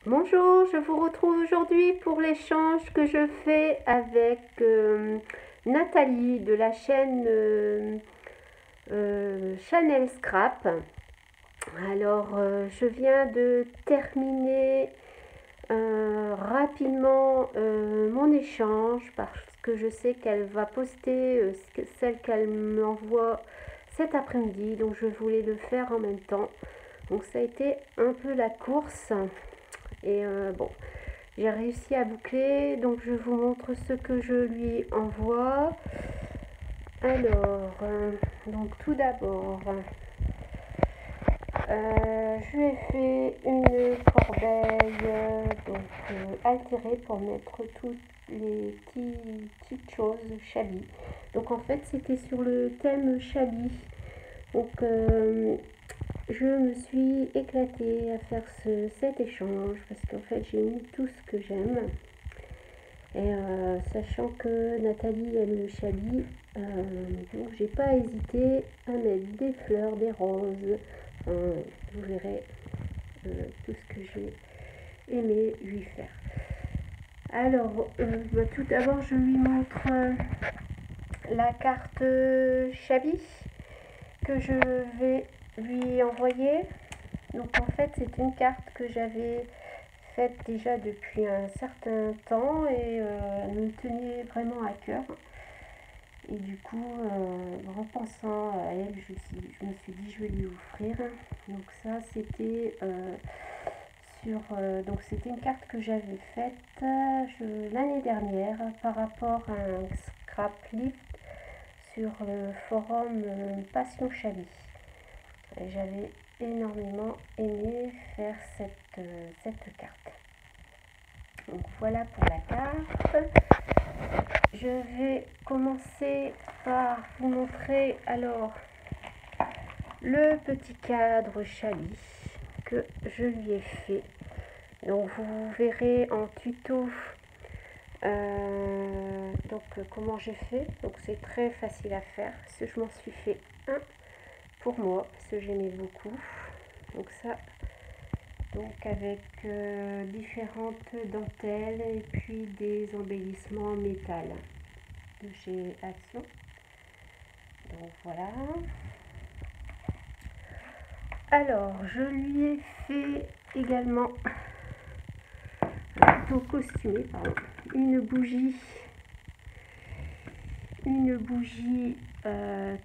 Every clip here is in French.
Bonjour, je vous retrouve aujourd'hui pour l'échange que je fais avec Nathalie de la chaîne Chanel Scrap. Alors, je viens de terminer rapidement mon échange parce que je sais qu'elle va poster celle qu'elle m'envoie cet après-midi, donc je voulais le faire en même temps. Donc ça a été un peu la course. Et bon, j'ai réussi à boucler, donc je vous montre ce que je lui envoie. Alors, donc tout d'abord, je lui ai fait une corbeille altérée pour mettre toutes les petites choses shabby. Donc en fait, c'était sur le thème shabby. Donc je me suis éclatée à faire cet échange parce qu'en fait j'ai mis tout ce que j'aime. Et sachant que Nathalie aime le chablis, donc j'ai pas hésité à mettre des fleurs, des roses. Vous verrez tout ce que j'ai aimé lui faire. Alors, tout d'abord, je lui montre la carte chablis que je vais lui envoyer. Donc en fait, c'est une carte que j'avais faite déjà depuis un certain temps et elle me tenait vraiment à cœur. Et du coup, en pensant à elle, je me suis dit je vais lui offrir. Donc ça, c'était donc c'était une carte que j'avais faite l'année dernière par rapport à un scrap lift sur le forum Passion Chablis. J'avais énormément aimé faire cette carte. Donc voilà pour la carte. Je vais commencer par vous montrer alors le petit cadre Chablis que je lui ai fait. Donc vous verrez en tuto comment j'ai fait. Donc c'est très facile à faire. Parce que je m'en suis fait un pour moi parce que j'aimais beaucoup. Donc ça, donc avec différentes dentelles et puis des embellissements en métal de chez Action. Donc voilà. Alors je lui ai fait également plutôt costumé, pardon, une bougie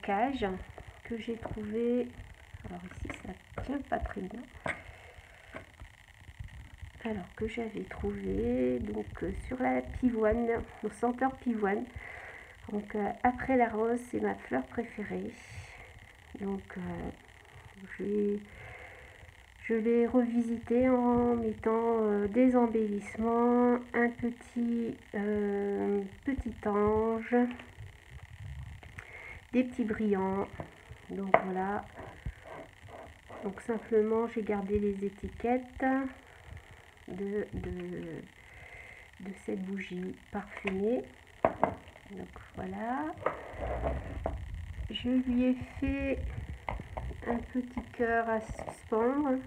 cage que j'ai trouvée. Alors ici ça tient pas très bien. Alors que j'avais trouvé donc sur la pivoine, au senteur pivoine. Donc après la rose, c'est ma fleur préférée. Donc je l'ai revisité en mettant des embellissements, un petit ange, des petits brillants. Donc voilà. Donc simplement j'ai gardé les étiquettes de cette bougie parfumée. Donc voilà. Je lui ai fait un petit cœur à suspendre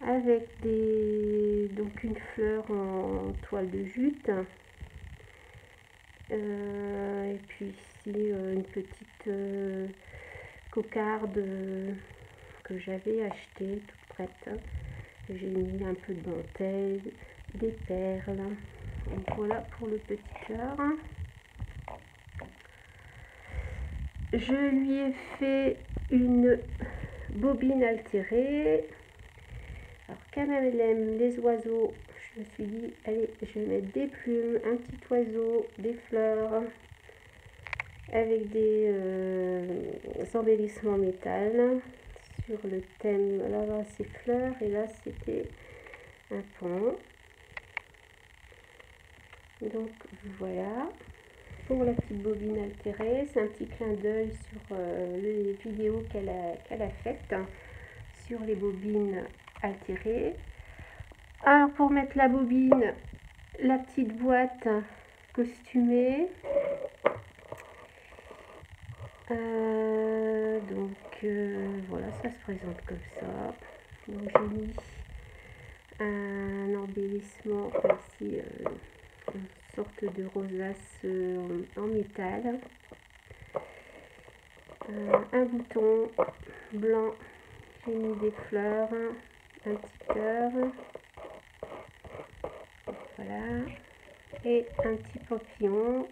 avec donc une fleur en toile de jute. Et puis ici une petite cocarde que j'avais achetée toute prête. J'ai mis un peu de dentelle, des perles. Donc voilà pour le petit cœur. Je lui ai fait une bobine altérée. Alors comme elle aime les oiseaux, je me suis dit allez, je vais mettre des plumes, un petit oiseau, des fleurs avec des embellissements métal sur le thème. Là c'est fleurs et là c'était un pont. Donc voilà pour la petite bobine altérée. C'est un petit clin d'œil sur les vidéos qu'elle a faites sur les bobines altérées. Alors pour mettre la bobine, la petite boîte costumée. Voilà, ça se présente comme ça. Donc j'ai mis un embellissement ici, une sorte de rosace en métal. Un bouton blanc, j'ai mis des fleurs, un petit cœur, voilà, et un petit papillon.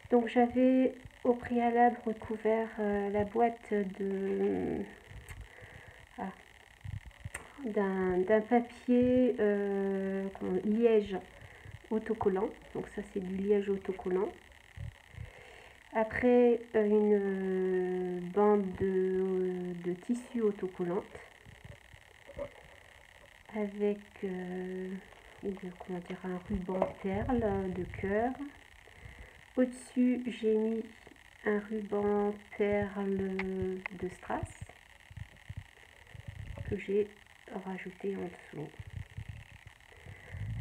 Donc j'avais au préalable recouvert la boîte d'un papier liège autocollant. Donc ça c'est du liège autocollant. Après une bande de tissu autocollante avec comment dire, un ruban perle de cœur. Au-dessus, j'ai mis un ruban perle de strass que j'ai rajouté en dessous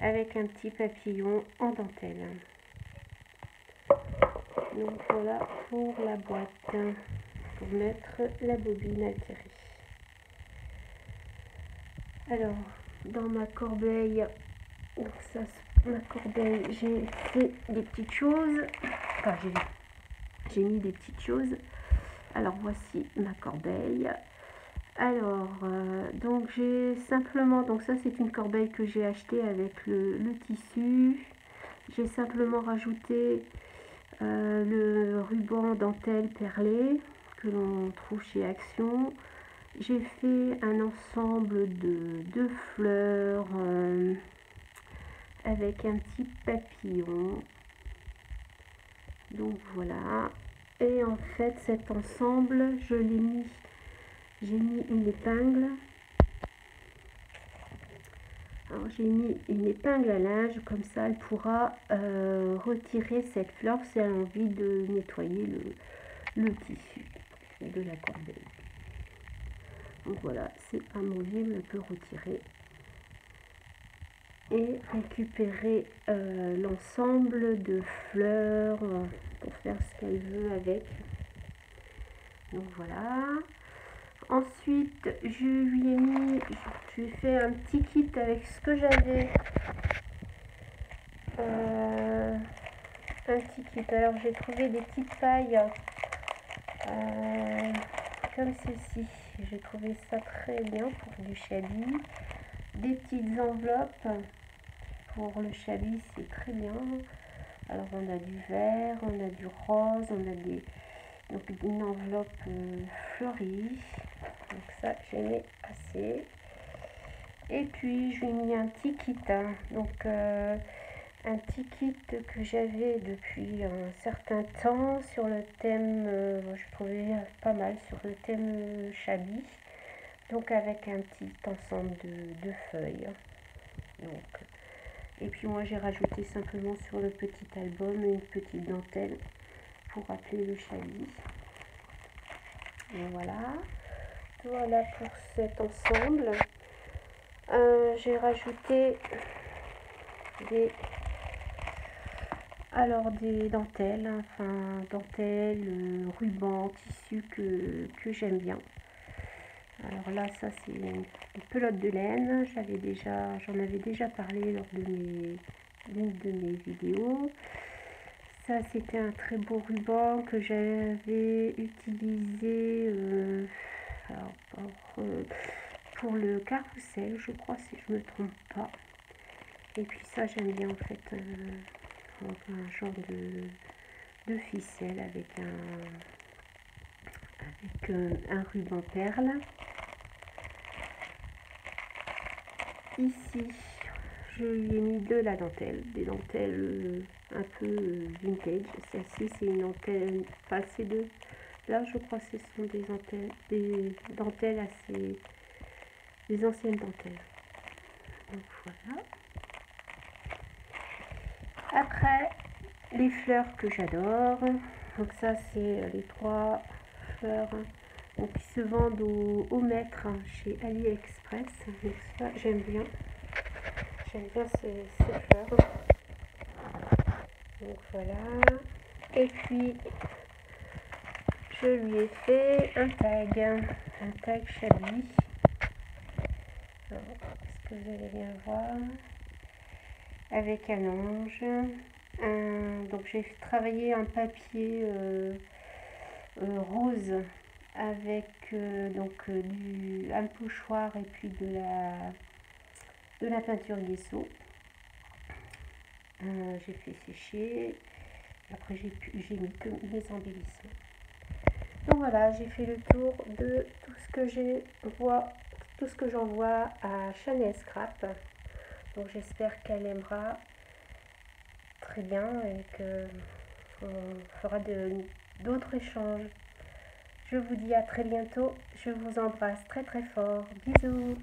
avec un petit papillon en dentelle. Donc voilà pour la boîte, pour mettre la bobine altérée. Alors, dans ma corbeille, donc ça, ma corbeille, j'ai fait des petites choses. Enfin, j'ai mis des petites choses. Alors, voici ma corbeille. Alors, donc j'ai simplement, donc ça c'est une corbeille que j'ai achetée avec le tissu. J'ai simplement rajouté le ruban dentelle perlé que l'on trouve chez Action. J'ai fait un ensemble de fleurs avec un petit papillon. Donc voilà. Et en fait cet ensemble, j'ai mis une épingle. Alors j'ai mis une épingle à linge, comme ça elle pourra retirer cette fleur si elle a envie de nettoyer le tissu de la corbeille. Donc voilà, c'est amovible, elle peut retirer et récupérer l'ensemble de fleurs pour faire ce qu'elle veut avec. Donc voilà. Ensuite, je lui ai fait un petit kit avec ce que j'avais. Un petit kit. Alors j'ai trouvé des petites pailles comme ceci. J'ai trouvé ça très bien pour du chablis. Des petites enveloppes pour le chablis, c'est très bien. Alors on a du vert, on a du rose, on a donc une enveloppe fleurie. Donc ça j'aimais assez. Et puis je lui ai mis un petit kit, donc un petit kit que j'avais depuis un certain temps sur le thème, je trouvais pas mal sur le thème chablis, donc avec un petit ensemble de feuilles. Donc, et puis moi j'ai rajouté simplement sur le petit album une petite dentelle pour rappeler le chablis. Et voilà pour cet ensemble. J'ai rajouté des dentelles, enfin dentelles, ruban, tissu que j'aime bien. Alors là, ça c'est une pelote de laine. J'en avais déjà parlé lors de l'une de mes vidéos. Ça c'était un très beau ruban que j'avais utilisé pour le carrousel, je crois, si je me trompe pas. Et puis ça j'aime bien en fait, un genre de ficelle avec un ruban perle. Ici je lui ai mis de la dentelle, des dentelles un peu vintage. Celle-ci c'est une dentelle, enfin c'est là je crois que ce sont des dentelles assez, des anciennes dentelles. Donc voilà. Après, les fleurs que j'adore. Donc ça c'est les 3 fleurs donc, qui se vendent au mètre chez AliExpress. Donc ça j'aime bien ces fleurs. Donc voilà. Et puis je lui ai fait un tag chablis. est-ce que vous allez bien voir? Avec un ange. Donc j'ai travaillé un papier rose avec un pochoir et puis de la peinture gesso. J'ai fait sécher. Après j'ai mis que mes embellissements. Donc voilà, j'ai fait le tour de tout ce que j'envoie à Chanel Scrap. Donc j'espère qu'elle aimera très bien et que on fera d'autres échanges. Je vous dis à très bientôt. Je vous embrasse très très fort. Bisous.